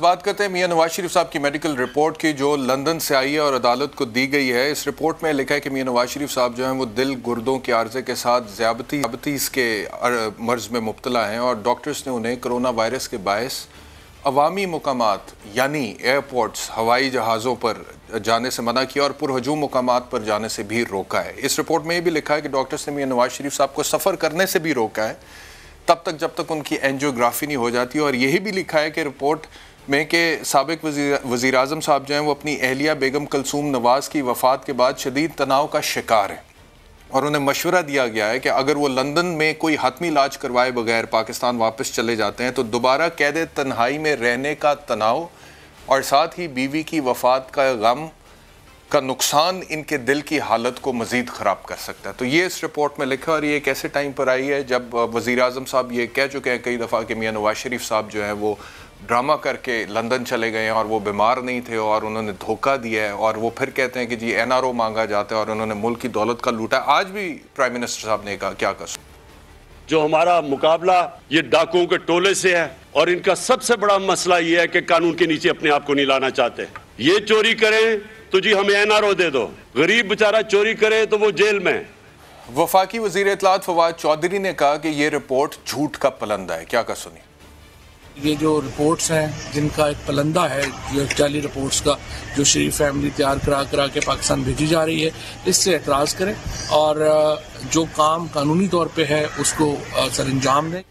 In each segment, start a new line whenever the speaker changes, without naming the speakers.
بات کرتے ہیں میاں نواز شریف صاحب کی میڈیکل رپورٹ کی جو لندن سے آئی ہے اور عدالت کو دی گئی ہے۔ اس رپورٹ میں لکھا ہے کہ میاں نواز شریف صاحب جو ہیں وہ دل گردوں کے عارضے کے ساتھ ذیابطیس کے مرض میں مبتلا ہیں، اور ڈاکٹرز نے انہیں کرونا وائرس کے باعث عوامی مقامات یعنی ایئرپورٹس، ہوائی جہازوں پر جانے سے منع کیا اور پرہجوم مقامات پر جانے سے بھی روکا ہے۔ اس رپورٹ میں یہ بھی لکھا ہے کہ ڈاکٹرز نے میاں نواز شریف صاحب کو سفر کرنے سے بھی روکا ہے تب تک جب تک ان کی اینجیوگرافی نہیں ہو جاتی، اور یہی بھی لکھا ہے کہ رپورٹ میں کہ سابق وزیر اعظم صاحب جو ہیں وہ اپنی اہلیہ بیگم کلثوم نواز کی وفات کے بعد شدید تناؤ کا شکار ہیں، اور انہیں مشورہ دیا گیا ہے کہ اگر وہ لندن میں کوئی حتمی علاج کروائے بغیر پاکستان واپس چلے جاتے ہیں تو دوبارہ قید تنہائی میں رہنے کا تناؤ اور ساتھ ہی بیوی کی وفات کا غم کا نقصان ان کے دل کی حالت کو مزید خراب کر سکتا ہے۔ تو یہ اس رپورٹ میں لکھا، اور یہ ایک ایسے ٹائم پر آئی ہے جب وزیر اعظم صاحب یہ کہہ چکے ہیں کئی دفعہ کہ میاں نواز شریف صاحب جو ہیں وہ ڈرامہ کر کے لندن چلے گئے ہیں اور وہ بیمار نہیں تھے اور انہوں نے دھوکہ دیا ہے، اور وہ پھر کہتے ہیں کہ جی NRO مانگا جاتا ہے اور انہوں نے ملک کی دولت کا لوٹا ہے۔ آج بھی پرائم منسٹر صاحب نے کہا کیا کر
جو ہمارا مقابلہ یہ ڈاکوؤں کے ٹولے سے ہے، اور ان کا سب سے بڑا مسئلہ یہ ہے کہ قانون کے نیچے اپنے آپ کو نہیں لانا چاہتے۔ یہ چوری کریں تو جی ہمیں NRO دے دو، غریب بیچارہ چوری کرے تو وہ جیل میں۔
وفاقی وزیر اطلاعات فواد چودھری نے کہا کہ یہ رپورٹ جھوٹ کا پلندہ ہے، کیا کر سنی؟
یہ جو رپورٹس ہیں جن کا ایک پلندہ ہے، جو جعلی رپورٹس کا جو شریف فیملی تیار کرا کے پاکستان بھیجی جا رہی ہے، اس سے اعتراض کریں اور جو کام قانونی طور پہ ہے اس کو سر انجام دیں۔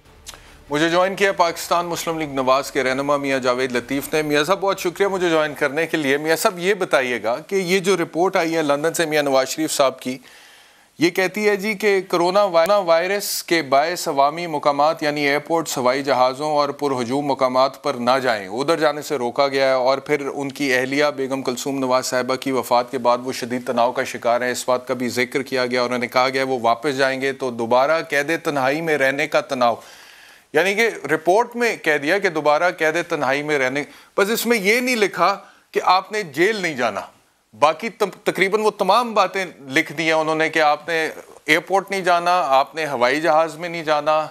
مجھے جوائن کیا پاکستان مسلم لیگ نواز کے رہنما میاں جاوید لطیف نے۔ میاں صاحب بہت شکریہ مجھے جوائن کرنے کے لیے۔ میاں صاحب یہ بتائیے گا کہ یہ جو رپورٹ آئی ہے لندن سے میاں نواز شریف صاحب کی، یہ کہتی ہے جی کہ کرونا وائرس کے باعث عوامی مقامات یعنی ایئرپورٹس، ہوائی جہازوں اور پرہجوم مقامات پر نہ جائیں، ادھر جانے سے روکا گیا ہے، اور پھر ان کی اہلیہ بیگم کلثوم نواز صاحبہ کی وفات کے بعد وہ شدید تناؤ کا شکار ہیں۔ اس بات کا بھی ذکر کیا گیا، اور انہوں نے کہا گیا وہ واپس جائیں گے تو دوبارہ قید تنہائی میں رہنے کا تناؤ، یعنی کہ رپورٹ میں کہہ دیا کہ دوبارہ قید تنہائی میں رہنے، بس اس میں یہ نہیں لکھا کہ آپ نے جیل نہیں جانا، باقی تقریباً وہ تمام باتیں لکھ دی ہیں انہوں نے کہ آپ نے ایئرپورٹ نہیں جانا، آپ نے ہوائی جہاز میں نہیں جانا،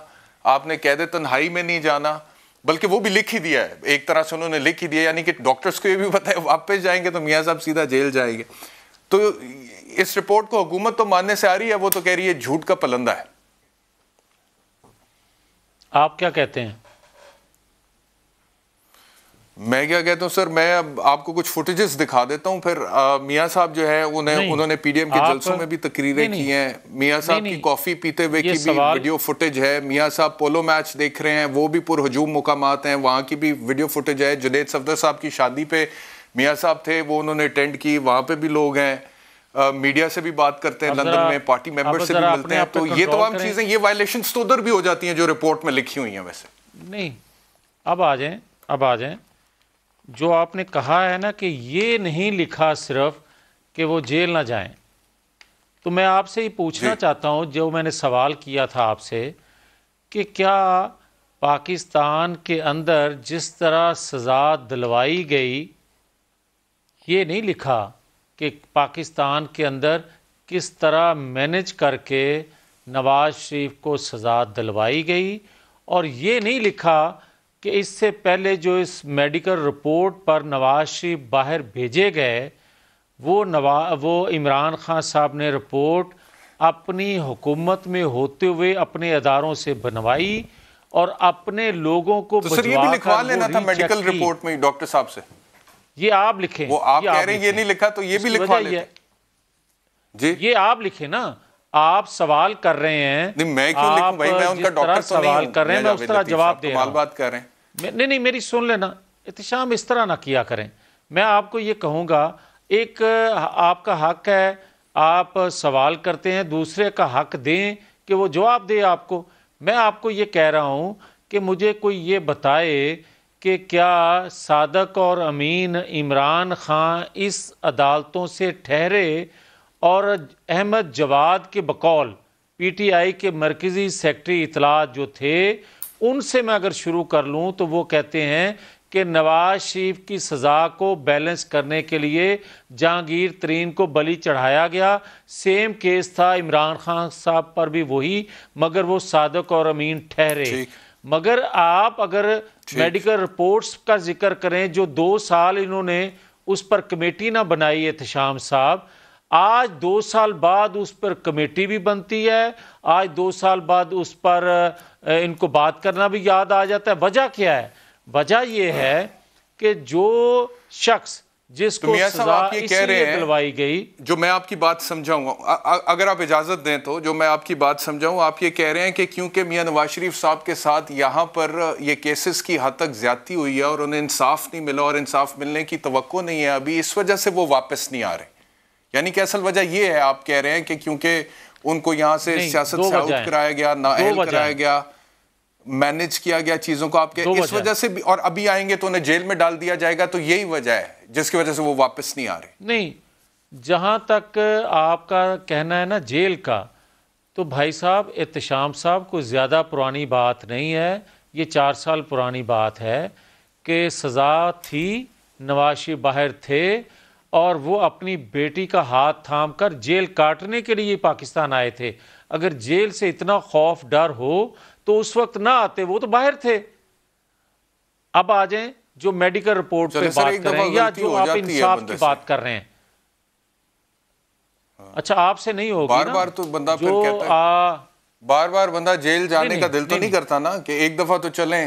آپ نے قید تنہائی میں نہیں جانا، بلکہ وہ بھی لکھ ہی دیا ہے، ایک طرح سے انہوں نے لکھ ہی دیا، یعنی کہ ڈاکٹرز کو یہ بھی پتہ ہے واپس جائیں گے تو میاں صاحب سیدھا جیل جائیں گے۔ تو اس رپورٹ کو حکومت تو ماننے سے آ رہی ہے، وہ تو کہہ رہی ہے جھوٹ کا پلندہ ہے۔
آپ کیا کہتے ہیں؟
میں کیا کہتا ہوں سر، میں اب آپ کو کچھ فوٹیجز دکھا دیتا ہوں، پھر میاں صاحب جو ہے انہوں نے PDM کے جلسوں میں بھی تقریریں کی ہیں، میاں صاحب کی کافی پیتے ہوئے کی بھی ویڈیو فوٹیج ہے، میاں صاحب پولو میچ دیکھ رہے ہیں، وہ بھی پرہجوم مقامات ہیں، وہاں کی بھی ویڈیو فوٹیج ہے۔ جنید صفدر صاحب کی شادی پہ میاں صاحب تھے، وہ انہوں نے اٹینڈ کی، وہاں پہ بھی لوگ ہیں، میڈیا سے بھی بات کرتے ہیں، لندن میں پارٹی ممبر سے بھی ملتے ہیں، تو یہ تمام چیزیں، یہ وائلیشنز تو ادھر بھی ہو جاتی ہیں جو رپورٹ میں لکھی ہوئی ہیں۔ ویسے
نہیں، اب آ جائیں جو آپ نے کہا ہے نا کہ یہ نہیں لکھا صرف کہ وہ جیل نہ جائیں، تو میں آپ سے ہی پوچھنا چاہتا ہوں جو میں نے سوال کیا تھا آپ سے کہ کیا پاکستان کے اندر جس طرح سزا دلوائی گئی، یہ نہیں لکھا کہ پاکستان کے اندر کس طرح مینج کر کے نواز شریف کو سزا دلوائی گئی، اور یہ نہیں لکھا کہ اس سے پہلے جو اس میڈیکل رپورٹ پر نواز شریف باہر بھیجے گئے، وہ عمران خان صاحب نے رپورٹ اپنی حکومت میں ہوتے ہوئے اپنے اداروں سے بنوائی اور اپنے لوگوں کو
تو سر یہ بھی لکھوا لینا تھا میڈیکل رپورٹ میں ڈاکٹر صاحب سے،
یہ آپ لکھیں،
وہ آپ کہہ رہے ہیں یہ نہیں لکھا تو یہ بھی لکھوا لیتے جی،
یہ آپ لکھیں نا، آپ سوال کر رہے ہیں،
نہیں میں کیوں لکھوں بھائی، میں ان کا ڈاکٹر تو نہیں ہوں،
کر رہے ہیں میں اس طرح جواب دے رہا ہوں،
بات کر رہے ہیں،
نہیں میری سن لینا احتشام، اس طرح نہ کیا کریں۔ میں آپ کو یہ کہوں گا، ایک آپ کا حق ہے، آپ سوال کرتے ہیں، دوسرے کا حق دیں کہ وہ جواب دے آپ کو۔ میں آپ کو یہ کہہ رہا ہوں کہ مجھے کوئی یہ بتائے کہ کیا صادق اور امین عمران خان اس عدالتوں سے ٹھہرے، اور احمد جواد کے بقول PTI کے مرکزی سیکرٹری اطلاعات جو تھے، ان سے میں اگر شروع کر لوں تو وہ کہتے ہیں کہ نواز شریف کی سزا کو بیلنس کرنے کے لیے جہانگیر ترین کو بلی چڑھایا گیا، سیم کیس تھا عمران خان صاحب پر بھی وہی، مگر وہ صادق اور امین ٹھہرے۔ مگر آپ اگر میڈیکل رپورٹس کا ذکر کریں جو 2 سال انہوں نے اس پر کمیٹی نہ بنائی احتشام صاحب، آج 2 سال بعد اس پر کمیٹی بھی بنتی ہے، آج 2 سال بعد اس پر ان کو بات کرنا بھی یاد آ جاتا ہے. وجہ کیا ہے؟ وجہ یہ ہے کہ جو شخص جس کو سزا اس لیے دلوائی گئی،
جو میں آپ کی بات سمجھاؤں گا، اگر آپ اجازت دیں تو جو میں آپ کی بات سمجھاؤں، آپ یہ کہہ رہے ہیں کہ کیونکہ میاں نواز شریف صاحب کے ساتھ یہاں پر یہ کیسز کی حد تک زیادتی ہوئی ہے اور انہیں انصاف نہیں ملا اور انصاف ملنے کی توقع نہیں ہے ابھی، اس وجہ سے وہ واپس نہیں آ رہے. یعنی کہ اصل وجہ یہ ہے، آپ کہہ رہے ہیں کہ کیونکہ ان کو یہاں سے سیاست سے آؤٹ کرایا گیا، نااہل کرایا گیا، مینج کیا گیا چیزوں کو، آپ کے اس وجہ سے بھی، اور ابھی آئیں گے تو انہیں جیل میں ڈال دیا جائے گا، تو یہی وجہ ہے جس کی وجہ سے وہ واپس نہیں آ رہے.
نہیں، جہاں تک آپ کا کہنا ہے نا جیل کا، تو بھائی صاحب احتشام صاحب کو زیادہ پرانی بات نہیں ہے، یہ 4 سال پرانی بات ہے کہ سزا تھی، نواز شریف باہر تھے اور وہ اپنی بیٹی کا ہاتھ تھام کر جیل کاٹنے کے لیے پاکستان آئے تھے. اگر جیل سے اتنا خوف ڈر ہو تو اس وقت نہ آتے، وہ تو باہر تھے. اب آ جائیں جو میڈیکل رپورٹ پہ بات کریں یا جو آپ انصاف کی بات کر رہے ہیں. اچھا آپ سے نہیں ہوگی
بار بار تو بندہ پھر کہتا ہے، بار بار بندہ جیل جانے کا دل تو نہیں کرتا نا کہ ایک دفعہ تو چلیں،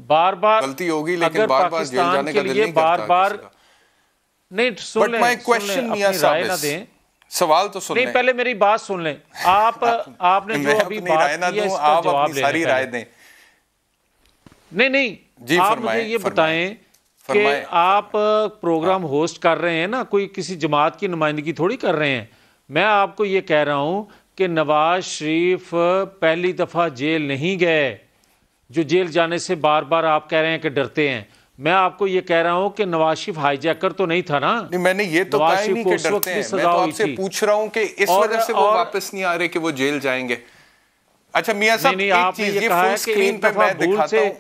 بار بار
غلطی ہوگی لیکن بار بار جیل جانے کا دل نہیں کرتا.
بار نہیں سن لیں، اپنی رائے نہ دیں،
سوال تو سن لیں،
نہیں پہلے میری بات سن لیں. آپ نے جو ابھی بات کی ہے اس کا جواب لیں.
ساری رائے دیں.
نہیں آپ مجھے یہ بتائیں کہ آپ پروگرام ہوسٹ کر رہے ہیں نا، کوئی کسی جماعت کی نمائندگی تھوڑی کر رہے ہیں. میں آپ کو یہ کہہ رہا ہوں کہ نواز شریف پہلی دفعہ جیل نہیں گئے، جو جیل جانے سے بار بار آپ کہہ رہے ہیں کہ ڈرتے ہیں. میں آپ کو یہ کہہ رہا ہوں کہ نواز شریف ہائی جیکر تو نہیں تھا نا.
میں نے یہ تو کہا ہی نہیں کہ ڈرتے ہیں، میں تو آپ سے پوچھ رہا ہوں کہ اس وجہ سے وہ واپس نہیں آ رہے کہ وہ جیل جائیں گے. اچھا میاں صاحب ایک چیز یہ فل سکرین پہ میں دکھاتا ہوں.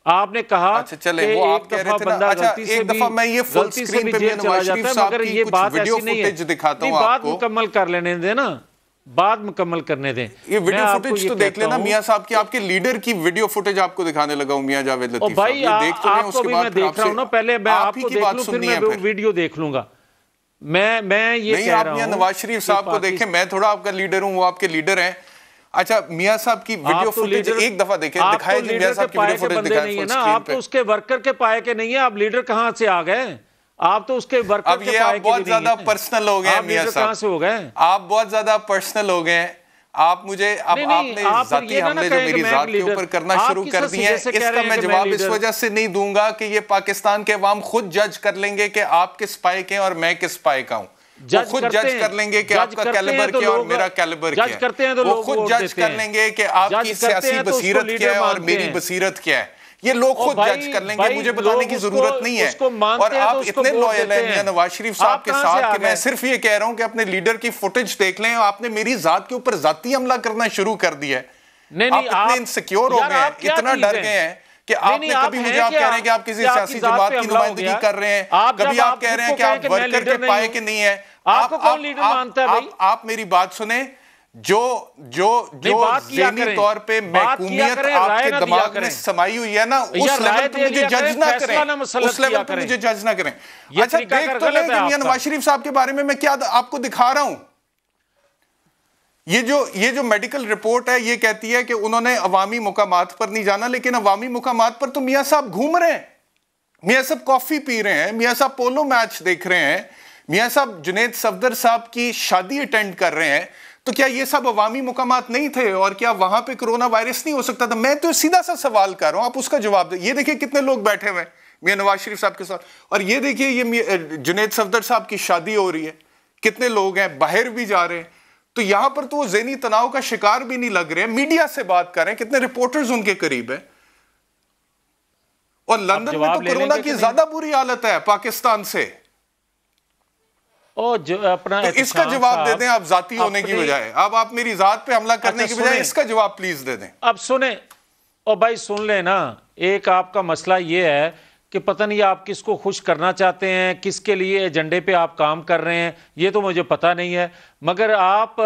آپ نے کہا
اچھا چلے وہ آپ کہہ رہے تھے نا، اچھا ایک دفعہ میں یہ فل سکرین پہ میاں نواز شریف صاحب کی کچھ ویڈیو فوٹیج دکھاتا ہوں آپ
بات
کو.
مکمل کر لینے دیں نا، بات مکمل کرنے دیں.
یہ ویڈیو فوٹیج تو دیکھ لینا میاں صاحب کی، آپ کے لیڈر کی ویڈیو فوٹیج آپ کو دکھانے لگا ہوں میاں جاوید لطیف صاحب. یہ دیکھ تو لیں، اس کے بعد
دیکھ رہا ہوں نا، پہلے میں آپ کو دیکھ لوں پھر میں ویڈیو دیکھ لوں گا. میں یہ کہہ رہا ہوں،
نہیں آپ میاں نواز شریف صاحب کو دیکھیں، میں تھوڑا آپ کا لیڈر ہوں، وہ آپ کے لیڈر ہیں. اچھا میاں صاحب کی ویڈیو فوٹیج ایک دفعہ دیکھیں، دکھائے جی میاں صاحب کی ویڈیو فوٹیج دکھائے فل سکرین پہ.
آپ تو اس کے ورکر کے پائے کے نہیں ہیں، آپ لیڈر کہاں سے آ گئے؟ آپ تو اس کے ورکر کے پائے کے نہیں ہیں.
اب یہ آپ بہت زیادہ پرسنل ہو گئے ہیں میاں صاحب،
کہاں سے ہو گئے؟
آپ بہت زیادہ پرسنل ہو گئے ہیں. آپ مجھے اب آپ نے ذاتی حملے جو میری ذات کے اوپر کرنا شروع کر دی ہیں، اس کا میں جواب اس وجہ سے نہیں دوں گا کہ یہ پاکستان کے عوام خود جج کر لیں گے کہ آپ کس پائے کے ہیں اور میں کس پائے کا ہوں. وہ خود جج کر لیں گے کہ آپ کا کیلیبر کیا اور میرا کیلیبر کیا ہے. وہ خود جج کر لیں گے کہ آپ کی سیاسی بصیرت کیا ہے اور میری بصیرت کیا ہے. یہ لوگ خود جج کر لیں گے، مجھے بتانے کی ضرورت نہیں ہے. اور آپ اتنے لویل ہیں میاں نواز شریف صاحب کے ساتھ کہ میں صرف یہ کہہ رہا ہوں کہ اپنے لیڈر کی فوٹیج دیکھ لیں. آپ نے میری ذات کے اوپر ذاتی حملہ کرنا شروع کر دیا ہے. آپ اتنے انسیکیور ہو گئے ہیں، اتنا ڈر گئے ہیں کہ آپ نے کبھی مجھے آپ کہہ رہے ہیں کہ آپ کسی سیاسی جماعت کی نمائندگی کر رہے ہیں، کبھی آپ کہہ رہے ہیں کہ آپ ورکر کے پائے کے نہیں ہیں. آپ میری بات سنیں، جو ذہنی طور پہ محکومیت آپ کے دماغ میں سمائی ہوئی ہے نا، اس لیول پہ مجھے جج نہ کریں، اس لیول پہ مجھے جج نہ کریں. اچھا دیکھ تو لیں کہ میاں نواز شریف صاحب کے بارے میں کیا آپ کو دکھا رہا ہوں. یہ جو میڈیکل رپورٹ ہے یہ کہتی ہے کہ انہوں نے عوامی مقامات پر نہیں جانا، لیکن عوامی مقامات پر تو میاں صاحب گھوم رہے ہیں، میاں صاحب کافی پی رہے ہیں، میاں صاحب پولو میچ دیکھ رہے ہیں، میاں صاحب جنید صفدر صاحب کی شادی اٹینڈ کر رہے ہیں. تو کیا یہ سب عوامی مقامات نہیں تھے اور کیا وہاں پہ کرونا وائرس نہیں ہو سکتا تھا؟ میں تو سیدھا سا سوال کر رہا ہوں، آپ اس کا جواب دیں. یہ دیکھیں کتنے لوگ بیٹھے ہوئے میاں نواز شریف صاحب کے ساتھ، اور یہ دیکھیے یہ جنید صفدر صاحب کی شادی ہو رہی ہے، کتنے لوگ ہیں، باہر بھی جا رہے ہیں. تو یہاں پر تو وہ ذہنی تناؤ کا شکار بھی نہیں لگ رہے ہیں. میڈیا سے بات کر رہے ہیں، کتنے رپورٹرز ان کے قریب ہیں. اور لندن میں تو کرونا کی زیادہ بری حالت ہے پاکستان سے. تو اس کا جواب دے دیں آپ، ذاتی ہونے کی بجائے. اب آپ میری ذات پہ حملہ کرنے کی بجائے اس کا جواب پلیز دے دیں.
اب سنیں، اور بھائی سن لیں نا، ایک آپ کا مسئلہ یہ ہے کہ پتہ نہیں آپ کس کو خوش کرنا چاہتے ہیں، کس کے لیے ایجنڈے پہ آپ کام کر رہے ہیں، یہ تو مجھے پتہ نہیں ہے، مگر آپ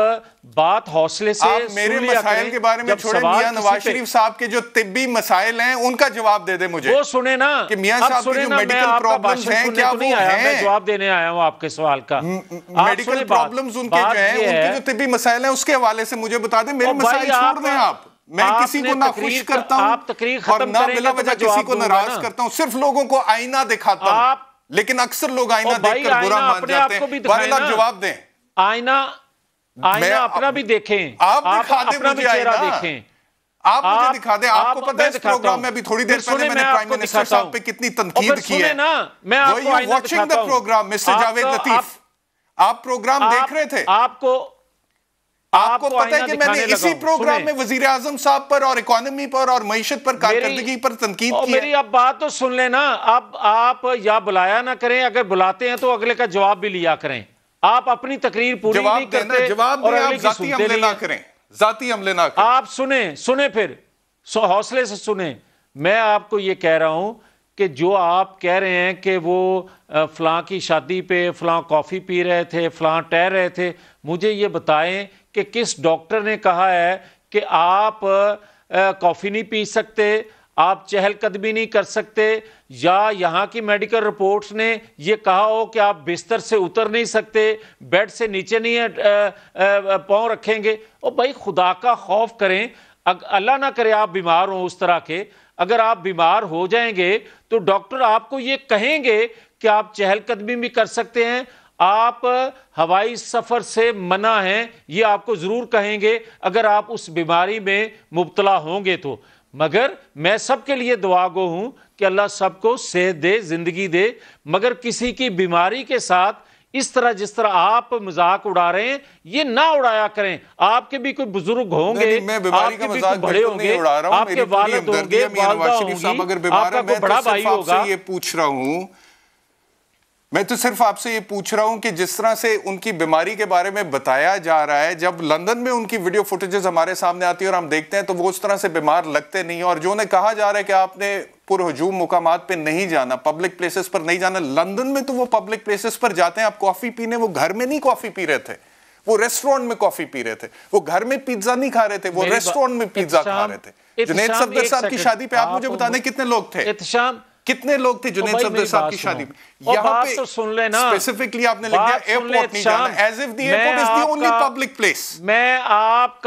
بات حوصلے سے
آپ میرے مسائل کے بارے میں چھوڑیں، میاں نواز شریف صاحب کے جو طبی مسائل ہیں ان کا جواب دے دیں مجھے،
وہ سنیں نا
کہ میاں صاحب کی جو میڈیکل پرابلمز ہیں کیا وہ ہیں؟
میں جواب دینے آیا ہوں آپ کے سوال کا۔
میڈیکل پرابلمز ان کے جو ہیں، ان کی جو طبی مسائل ہیں اس کے حوالے سے مجھے بتا دیں، میرے مسائل چھوڑ دیں آپ۔ میں کسی کو نہ خوش کرتا ہوں اور نہ بلا وجہ کسی کو ناراض کرتا ہوں، صرف لوگوں کو آئینہ دکھاتا ہوں، لیکن اکثر لوگ آئینہ دیکھ کر برا مان جاتے ہیں۔ بہرحال آپ جواب دیں،
آئینہ اپنا بھی دیکھیں،
آپ دکھا دیں
اپنا بھی
مجھے
چہرہ
آئینہ،
دیکھیں،
آپ مجھے دکھا دیں۔ آپ کو پتہ ہے اس پروگرام میں ابھی تھوڑی دیر پہلے میں نے پرائم منسٹر صاحب پہ کتنی تنقید کی ہے۔
Were you watching
the program, Mr. Javed لطیف؟ آپ پروگرام دیکھ رہے تھے؟ آپ کو پتہ ہے کہ میں نے اسی پروگرام میں وزیر اعظم صاحب پر اور اکانومی پر اور معیشت پر کارکردگی پر تنقید کی ہے۔
میری اب بات تو سن لینا، اب آپ یا بلایا نہ کریں، اگر بلاتے ہیں تو اگلے کا جواب بھی لیا کریں۔ آپ اپنی تقریر پوری نہیں کرتے
جواب
اور
دیں،
اگلے
آپ
کی
ذاتی
سنتے
حملے
نہیں
نہ
ہیں۔
کریں، ذاتی حملے نہ کریں۔
آپ سنیں پھر حوصلے سے سنیں۔ میں آپ کو یہ کہہ رہا ہوں کہ جو آپ کہہ رہے ہیں کہ وہ فلاں کی شادی پہ فلاں کافی پی رہے تھے، فلاں ٹہر رہے تھے، مجھے یہ بتائیں کہ کس ڈاکٹر نے کہا ہے کہ آپ کافی نہیں پی سکتے، آپ چہل قدمی نہیں کر سکتے، یا یہاں کی میڈیکل رپورٹس نے یہ کہا ہو کہ آپ بستر سے اتر نہیں سکتے، بیڈ سے نیچے نہیں پاؤں رکھیں گے؟ اور بھائی خدا کا خوف کریں، اللہ نہ کرے آپ بیمار ہوں اس طرح کے، اگر آپ بیمار ہو جائیں گے تو ڈاکٹر آپ کو یہ کہیں گے کہ آپ چہل قدمی بھی کر سکتے ہیں، آپ ہوائی سفر سے منع ہیں، یہ آپ کو ضرور کہیں گے اگر آپ اس بیماری میں مبتلا ہوں گے تو۔ مگر میں سب کے لیے دعا گو ہوں کہ اللہ سب کو صحت دے، زندگی دے، مگر کسی کی بیماری کے ساتھ اس طرح جس طرح آپ مذاق اڑا رہے ہیں یہ نہ اڑایا کریں۔ آپ کے بھی کوئی بزرگ ہوں گے، آپ کے بھی کوئی بڑے ہوں گے، آپ کے والد ہوں گے، والدہ ہوں گی، آپ کا کوئی بڑا بھائی ہوگا۔
یہ پوچھ رہا ہوں، میں تو صرف آپ سے یہ پوچھ رہا ہوں کہ جس طرح سے ان کی بیماری کے بارے میں بتایا جا رہا ہے، جب لندن میں ان کی ویڈیو فوٹیجز ہمارے سامنے آتی ہے اور ہم دیکھتے ہیں تو وہ اس طرح سے بیمار لگتے نہیں، اور جو انہیں کہا جا رہا ہے کہ آپ نے پرہجوم مقامات پہ نہیں جانا، پبلک پلیسز پر نہیں جانا، لندن میں تو وہ پبلک پلیسز پر جاتے ہیں۔ آپ کافی پینے، وہ گھر میں نہیں کافی پی رہے تھے، وہ ریسٹورنٹ میں کافی پی رہے تھے، وہ گھر میں پیزا نہیں کھا رہے تھے، وہ ریسٹورنٹ میں پیزا کھا رہے تھے۔ جنید صفدر صاحب کی شادی پہ آپ مجھے بتا دیں کتنے لوگ تھے؟ کتنے لوگ تھے جنید صفدر صاحب کی شادی میں؟ یہاں پہ اسپیسیفکلی آپ نے لکھ دیا ایئرپورٹ نہیں جانا، as if the airport is the only public place.
میں آپ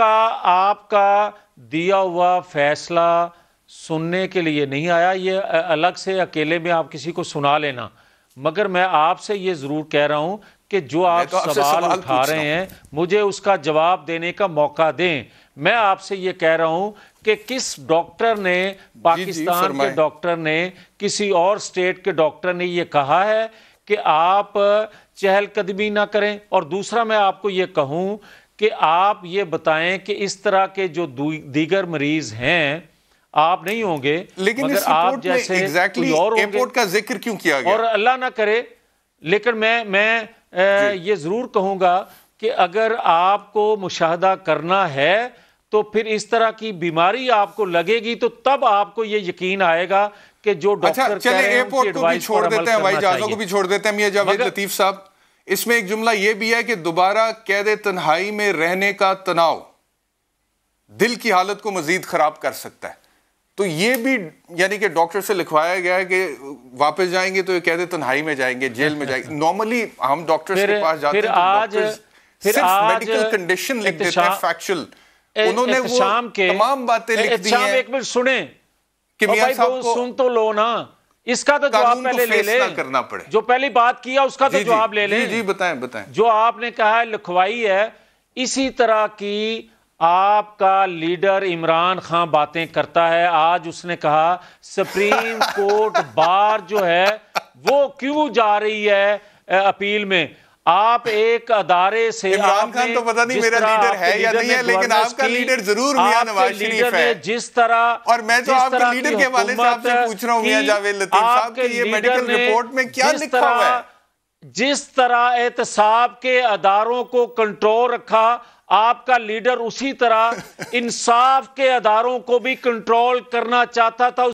کا دیا ہوا فیصلہ سننے کے لیے نہیں آیا، یہ الگ سے اکیلے میں آپ کسی کو سنا لینا، مگر میں آپ سے یہ ضرور کہہ رہا ہوں کہ جو آپ سوال اٹھا رہے ہیں مجھے اس کا جواب دینے کا موقع دیں۔ میں آپ سے یہ کہہ رہا ہوں کہ کس ڈاکٹر نے، پاکستان کے ڈاکٹر نے، کسی اور سٹیٹ کے ڈاکٹر نے یہ کہا ہے کہ آپ چہل قدمی نہ کریں؟ اور دوسرا میں آپ کو یہ کہوں کہ آپ یہ بتائیں کہ اس طرح کے جو دیگر مریض ہیں آپ نہیں ہوں گے،
لیکن اس رپورٹ میں ایگزیکٹلی ایئرپورٹ کا ذکر کیوں کیا گیا؟
اور اللہ نہ کرے، لیکن میں یہ ضرور کہوں گا کہ اگر آپ کو مشاہدہ کرنا ہے تو پھر اس طرح کی بیماری آپ کو لگے گی تو تب آپ کو یہ یقین آئے گا کہ جو ڈاکٹر کہہ رہے ہیں ان کی ایڈوائس پر عمل کرنا چاہیے۔
ہوائی جہازوں کو بھی چھوڑ دیتے ہیں میاں جاوید لطیف صاحب۔ اس میں ایک جملہ یہ بھی ہے کہ دوبارہ قید تنہائی میں رہنے کا تناؤ دل کی حالت کو مزید خراب کر سکتا ہے، تو یہ بھی یعنی کہ ڈاکٹر سے لکھوایا گیا ہے کہ واپس جائیں گے تو یہ قید تنہائی میں جائیں گے، جیل میں جائیں گے۔ نارملی ہم ڈاکٹرز کے پاس جاتے ہیں تو ڈاکٹرز صرف میڈیکل کنڈیشن لکھ دیتے ہیں، فیکچل، انہوں نے وہ تمام باتیں لکھ دی ہیں۔
ایک منٹ سنیں
کہ میاں صاحب کو
سن تو لو نا، اس کا تو جواب پہلے لے لیں، جو پہلی بات کیا اس کا تو جواب لے لیں۔
جی بتائیں۔
جو آپ نے کہا ہے لکھوائی ہے، اسی طرح کی آپ کا لیڈر عمران خان باتیں کرتا ہے۔ آج اس نے کہا سپریم کورٹ بار جو ہے وہ کیوں جا رہی ہے اپیل میں؟ آپ ایک ادارے سے،
عمران خان تو پتہ نہیں میرا لیڈر ہے یا نہیں ہے، لیکن آپ کا لیڈر ضرور میاں نواز شریف ہے،
جس طرح،
اور میں تو آپ کے لیڈر کے حوالے سے آپ سے پوچھ رہا ہوں میاں جاوید لطیف صاحب کہ یہ میڈیکل رپورٹ میں کیا لکھا ہوا ہے؟
جس طرح احتساب کے اداروں کو کنٹرول رکھا، آپ کا لیڈر اسی طرح انصاف کے اداروں کو بھی کنٹرول کرنا چاہتا تھا۔